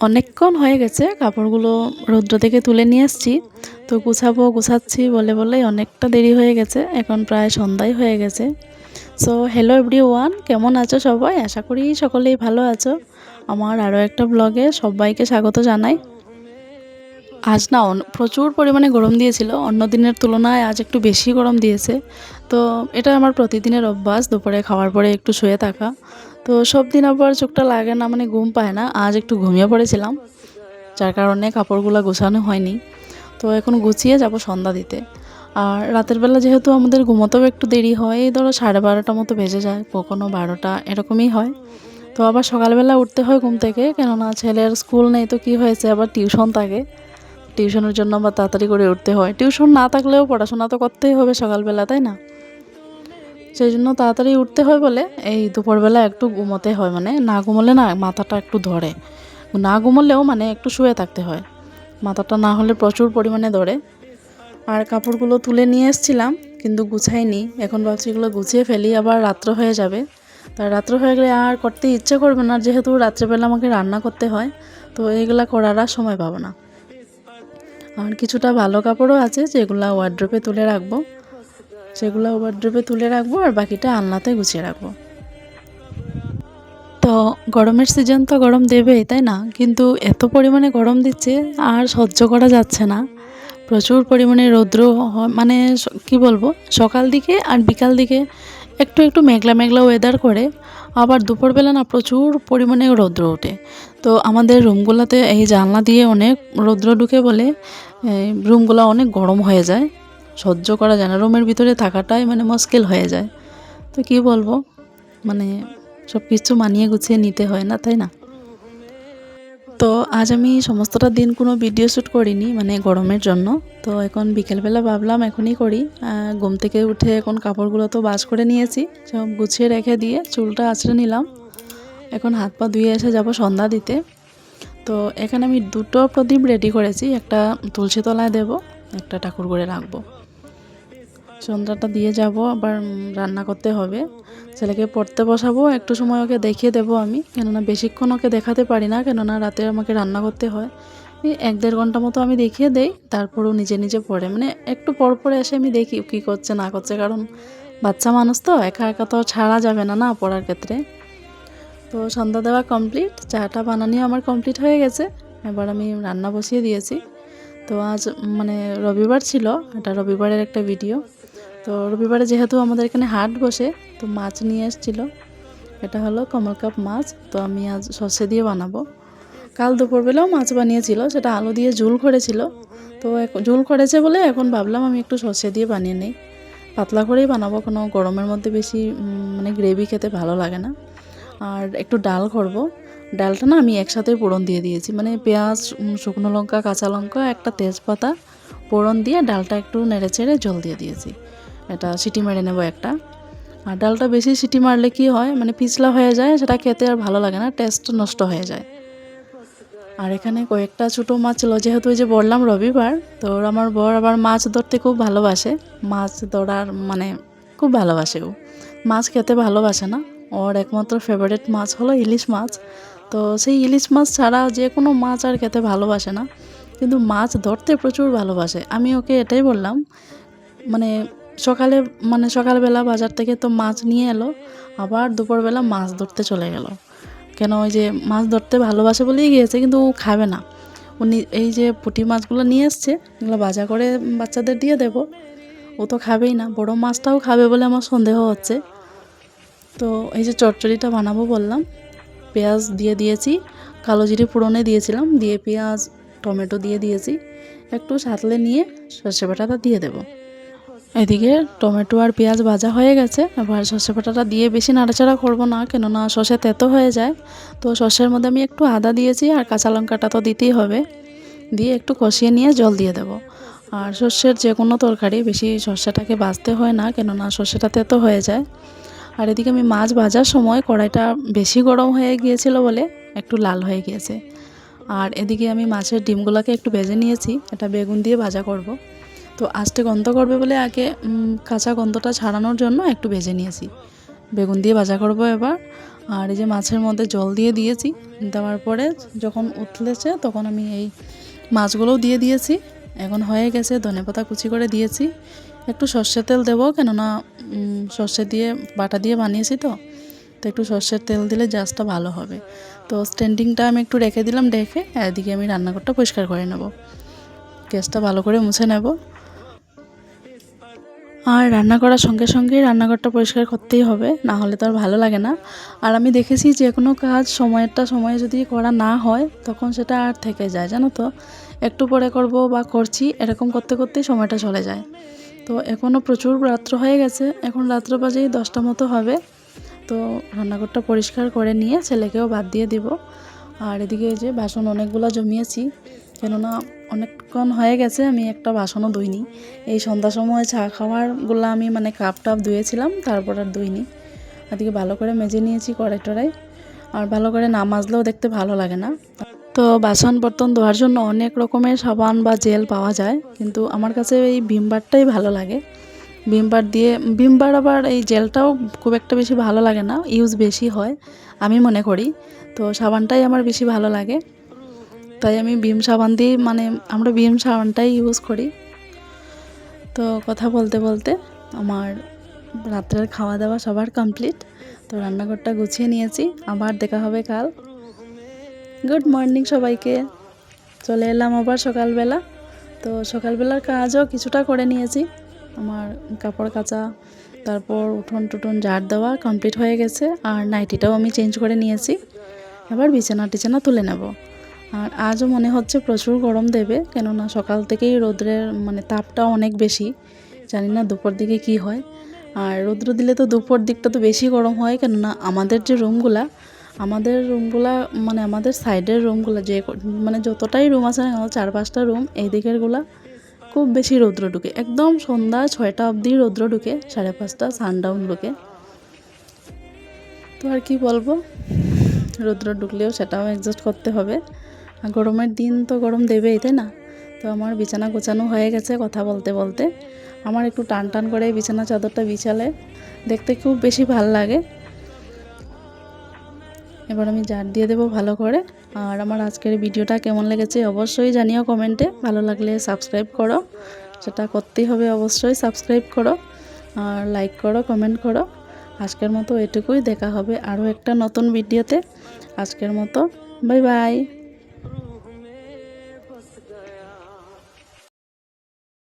অনেকক্ষণ হয়ে গেছে কাপড়গুলো রৌদ্র থেকে তুলে নিয়ে আসছি। তো গুছাচ্ছি বলেই অনেকটা দেরি হয়ে গেছে, এখন প্রায় সন্ধ্যাই হয়ে গেছে। সো হ্যালো এভরিওয়ান, কেমন আছো সবাই? আশা করি সকলেই ভালো আছো। আমার আরও একটা ব্লগে সবাইকে স্বাগত জানাই। আজ না প্রচুর পরিমাণে গরম দিয়েছিল, অন্য দিনের তুলনায় আজ একটু বেশি গরম দিয়েছে। তো এটা আমার প্রতিদিনের অভ্যাস, দুপুরে খাওয়ার পরে একটু শুয়ে থাকা। তো সব দিন আবার চোখটা লাগে না, মানে ঘুম পায় না। আজ একটু ঘুমিয়ে পড়েছিলাম, যার কারণে কাপড়গুলো গোছানো হয়নি। তো এখন গুছিয়ে যাব সন্ধ্যা দিতে। আর রাতের বেলা যেহেতু আমাদের ঘুমোতেও একটু দেরি হয়, এই ধরো 12:30 মতো বেজে যায়, কখনো 12টা এরকমই হয়। তো আবার সকালবেলা উঠতে হয় ঘুম থেকে, কেননা ছেলের স্কুল নেই তো কি হয়েছে, আবার টিউশন থাকে। টিউশনের জন্য আবার তাড়াতাড়ি করে উঠতে হয়। টিউশন না থাকলেও পড়াশোনা তো করতেই হবে সকালবেলা, তাই না? সেই জন্য তাড়াতাড়ি উঠতে হয় বলে এই দুপুরবেলা একটু ঘুমোতে হয়, মানে না ঘুমোলে না মাথাটা একটু ধরে। না ঘুমোলেও মানে একটু শুয়ে থাকতে হয়, মাথাটা না হলে প্রচুর পরিমাণে ধরে। আর কাপড়গুলো তুলে নিয়ে এসেছিলাম কিন্তু গুছাইনি, এখন ভাবছি এগুলো গুছিয়ে ফেলি, আবার রাত্র হয়ে যাবে। তার রাত্র হয়ে গেলে আর করতে ইচ্ছে করবে না, যেহেতু রাত্রেবেলা আমাকে রান্না করতে হয়। তো এইগুলা করার আর সময় পাবো না। আর কিছুটা ভালো কাপড়ও আছে যেগুলো ওয়ার্ড্রোবে তুলে রাখবো, সেগুলো ওয়ার্ড্রোবে তুলে রাখবো আর বাকিটা আলনাতে গুছিয়ে রাখবো। তো গরমের সিজন তো গরম দেবেই, তাই না? কিন্তু এত পরিমাণে গরম দিচ্ছে আর সহ্য করা যাচ্ছে না। প্রচুর পরিমাণে রৌদ্র মানে কি বলবো, সকাল দিকে আর বিকাল দিকে একটু একটু মেঘলা মেঘলা ওয়েদার করে, আবার দুপুরবেলা না প্রচুর পরিমাণে রৌদ্র ওঠে। তো আমাদের রুমগুলোতে এই জানলা দিয়ে অনেক রৌদ্র ঢুকে বলে রুমগুলো অনেক গরম হয়ে যায়, সহ্য করা যায় না, রুমের ভিতরে থাকাটাই মানে মুশকিল হয়ে যায়। তো কি বলবো, মানে সব কিছু মানিয়ে গুছিয়ে নিতে হয় না, তাই না? তো আজ আমি সমস্তটা দিন কোনো ভিডিও শ্যুট করিনি, মানে গরমের জন্য। তো এখন বিকেলবেলা ভাবলাম এখনই করি। ঘুম থেকে উঠে এখন কাপড়গুলো তো ভাঁজ করে নিয়েছি, সব গুছিয়ে রেখে দিয়ে চুলটা আঁচড়ে নিলাম। এখন হাত পা ধুয়ে এসে যাব সন্ধ্যা দিতে। তো এখানে আমি দুটো প্রদীপ রেডি করেছি, একটা তুলসী তলায় দেব, একটা ঠাকুর ঘরে রাখবো। সন্ধ্যাটা দিয়ে যাব, আবার রান্না করতে হবে। ছেলেকে পড়তে বসাবো, একটু সময় ওকে দেখিয়ে দেবো আমি, কেননা বেশিক্ষণ ওকে দেখাতে পারি না, কেননা রাতে আমাকে রান্না করতে হয়। এই 1-1.5 ঘন্টা মতো আমি দেখিয়ে দেই, তারপরও নিজে নিজে পড়ে, মানে একটু পর এসে আমি দেখি কী করছে না করছে, কারণ বাচ্চা মানুষ তো একা একা তো ছাড়া যাবে না না পড়ার ক্ষেত্রে। তো সন্ধ্যা দেওয়া কমপ্লিট, চাটা বানানিও আমার কমপ্লিট হয়ে গেছে। এবার আমি রান্না বসিয়ে দিয়েছি। তো আজ মানে রবিবার ছিল, এটা রবিবারের একটা ভিডিও। তো রবিবারে যেহেতু আমাদের এখানে হাট বসে, তো মাছ নিয়ে এসেছিলো। এটা হলো কমলকাপ মাছ, তো আমি আজ সর্ষে দিয়ে বানাবো। কাল দুপুরবেলাও মাছ বানিয়েছিল, সেটা আলু দিয়ে ঝোল করেছিল। তো ঝোল করেছে বলে এখন ভাবলাম আমি একটু সর্ষে দিয়ে বানিয়ে নিই, পাতলা করেই বানাবো, কোনো গরমের মধ্যে বেশি মানে গ্রেভি খেতে ভালো লাগে না। আর একটু ডাল করব। ডালটা না আমি একসাথে ফোড়ন দিয়ে দিয়েছি, মানে পেঁয়াজ, শুকনো লঙ্কা, কাঁচা লঙ্কা, একটা তেজপাতা ফোড়ন দিয়ে ডালটা একটু নেড়ে চেড়ে জল দিয়ে দিয়েছি। এটা সিটি মেরে নেব একটা। আর ডালটা বেশি সিটি মারলে কি হয়, মানে পিছলা হয়ে যায়, সেটা খেতে আর ভালো লাগে না, টেস্ট নষ্ট হয়ে যায়। আর এখানে কয়েকটা ছোটো মাছ ছিল, যেহেতু ওই যে বললাম রবিবার, তো আমার বর আবার মাছ ধরতে খুব ভালোবাসে, মাছ ধরার মানে খুব ভালোবাসে ও। মাছ খেতে ভালোবাসে না, ওর একমাত্র ফেভারিট মাছ হলো ইলিশ মাছ। তো সেই ইলিশ মাছ ছাড়া যে কোনো মাছ আর খেতে ভালোবাসে না, কিন্তু মাছ ধরতে প্রচুর ভালোবাসে। আমি ওকে এটাই বললাম, মানে সকালবেলা বাজার থেকে তো মাছ নিয়ে এলো, আবার দুপুরবেলা মাছ ধরতে চলে গেল। কেন, ওই যে মাছ ধরতে ভালোবাসে বলেই গিয়েছে, কিন্তু ও খাবে না। উনি এই যে পুঁটি মাছগুলো নিয়ে এসছে, এগুলো ভাজা করে বাচ্চাদের দিয়ে দেব, ও তো খাবেই না। বড় মাছটাও খাবে বলে আমার সন্দেহ হচ্ছে। তো এই যে চচ্চড়িটা বানাবো বললাম, পেঁয়াজ দিয়ে দিয়েছি, কালো জিরে ফোড়নে দিয়েছিলাম, দিয়ে পেঁয়াজ টমেটো দিয়ে দিয়েছি, একটু সাঁতলে নিয়ে সর্ষে বাটাটা দিয়ে দেব। এদিকে টমেটো আর পেঁয়াজ ভাজা হয়ে গেছে, এবার সর্ষে বাটাটা দিয়ে বেশি নাড়াচাড়া করবো না, কেননা সর্ষে তেতো হয়ে যায়। তো সর্ষের মধ্যে আমি একটু আদা দিয়েছি, আর কাঁচা লঙ্কাটা তো দিতেই হবে, দিয়ে একটু কষিয়ে নিয়ে জল দিয়ে দেব। আর সর্ষের যে কোনো তরকারি বেশি সর্ষেটাকে ভাজতে হয় না, কেননা সর্ষেটা তেতো হয়ে যায়। আর এদিকে আমি মাছ ভাজার সময় কড়াইটা বেশি গরম হয়ে গিয়েছিল বলে একটু লাল হয়ে গিয়েছে। আর এদিকে আমি মাছের ডিমগুলোকে একটু ভেজে নিয়েছি, এটা বেগুন দিয়ে ভাজা করব। তো আস্তে গন্ধ করবে বলে আগে কাঁচা গন্ধটা ছাড়ানোর জন্য একটু ভেজে নিয়েছি, বেগুন দিয়ে ভাজা করব এবার। আর এই যে মাছের মধ্যে জল দিয়ে দিয়েছি, দেওয়ার পরে যখন উতলেছে তখন আমি এই মাছগুলোও দিয়ে দিয়েছি। এখন হয়ে গেছে, ধনেপাতা কুচি করে দিয়েছি। একটু সর্ষের তেল দেবো, কেননা সর্ষে দিয়ে বাটা দিয়ে বানিয়েছি তো একটু সর্ষের তেল দিলে জাস্টটা ভালো হবে। তো স্ট্যান্ডিংটা আমি একটু রেখে দিলাম, রেখে এদিকে আমি রান্নাঘরটা পরিষ্কার করে নেব, গ্যাসটা ভালো করে মুছে নেব। আর রান্না করার সঙ্গে সঙ্গে রান্নাঘরটা পরিষ্কার করতেই হবে, না হলে তো আর ভালো লাগে না। আর আমি দেখেছি যে কোনো কাজ সময়ে যদি করা না হয় তখন সেটা আর থেকে যায়, জানো তো। একটু পরে করব বা করছি এরকম করতে করতেই সময়টা চলে যায়। তো এখনও প্রচুর রাত্র হয়ে গেছে, এখন রাত্র বাজেই 10টা মতো হবে। তো রান্নাঘরটা পরিষ্কার করে নিয়ে ছেলেকেও ভাত দিয়ে দিব। আর এদিকে যে বাসন অনেকগুলো জমিয়েছি, কেননা অনেকক্ষণ হয়ে গেছে আমি একটা বাসনও ধুইনি। এই সন্ধ্যার সময় চা খাওয়ারগুলো আমি মানে কাপ টাপ ধুয়েছিলাম, তারপর আর ধুইনি। এদিকে ভালো করে মেজে নিয়েছি কড়াই টড়াই, আর ভালো করে না মাজলেও দেখতে ভালো লাগে না। তো বাসন বর্তন ধোয়ার জন্য অনেক রকমের সাবান বা জেল পাওয়া যায়, কিন্তু আমার কাছে এই ভিম বারটাই ভালো লাগে। ভিম বার আবার এই জেলটাও খুব একটা বেশি ভালো লাগে না, ইউজ বেশি হয় আমি মনে করি। তো সাবানটাই আমার বেশি ভালো লাগে, তাই আমি ভিম সাবান দিয়ে মানে আমরা ভিম সাবানটাই ইউজ করি। তো কথা বলতে বলতে আমার রাত্রের খাওয়া দাওয়া সবার কমপ্লিট। তো রান্নাঘরটা গুছিয়ে নিয়েছি, আবার দেখা হবে কাল। গুড মর্নিং সবাইকে। চলে এলাম আবার সকালবেলা। তো সকালবেলার কাজও কিছুটা করে নিয়েছি, আমার কাপড় কাচা, তারপর উঠোন টুটন ঝাড় দেওয়া কমপ্লিট হয়ে গেছে। আর নাইটিটাও আমি চেঞ্জ করে নিয়েছি, এবার বিছানা টিছানা তুলে নেব। আর আজও মনে হচ্ছে প্রচুর গরম দেবে, কেননা সকাল থেকেই রোদ্রের মানে তাপটা অনেক বেশি। জানি না দুপুর দিকে কি হয়। আর রৌদ্র দিলে তো দুপুর দিকটা তো বেশি গরম হয়, কেননা আমাদের রুমগুলা মানে আমাদের সাইডের রুমগুলো যে মানে যতটাই রুম আছে না, 4-5টা রুম এই দিকেরগুলা খুব বেশি রৌদ্র ঢুকে, একদম সন্ধ্যা 6টা অবধি রৌদ্র ঢুকে, 5:30 সানডাউন ঢুকে। তো আর কি বলবো, রৌদ্র ঢুকলেও সেটাও অ্যাডজাস্ট করতে হবে। আর গরমের দিন তো গরম দেবেই, তাই না। তো আমার বিছানা গোছানো হয়ে গেছে কথা বলতে বলতে। আমার একটু টান টান করে বিছানা চাদরটা বিছালে দেখতে খুব বেশি ভাল লাগে। এবার আমি ঝাড় দিয়ে দেবো ভালো করে। আর আমার আজকের ভিডিওটা কেমন লেগেছে অবশ্যই জানিও কমেন্টে। ভালো লাগলে সাবস্ক্রাইব করো, সেটা করতেই হবে, অবশ্যই সাবস্ক্রাইব করো আর লাইক করো, কমেন্ট করো। আজকের মতো এটুকুই, দেখা হবে আরও একটা নতুন ভিডিওতে। আজকের মতো বাই বাই।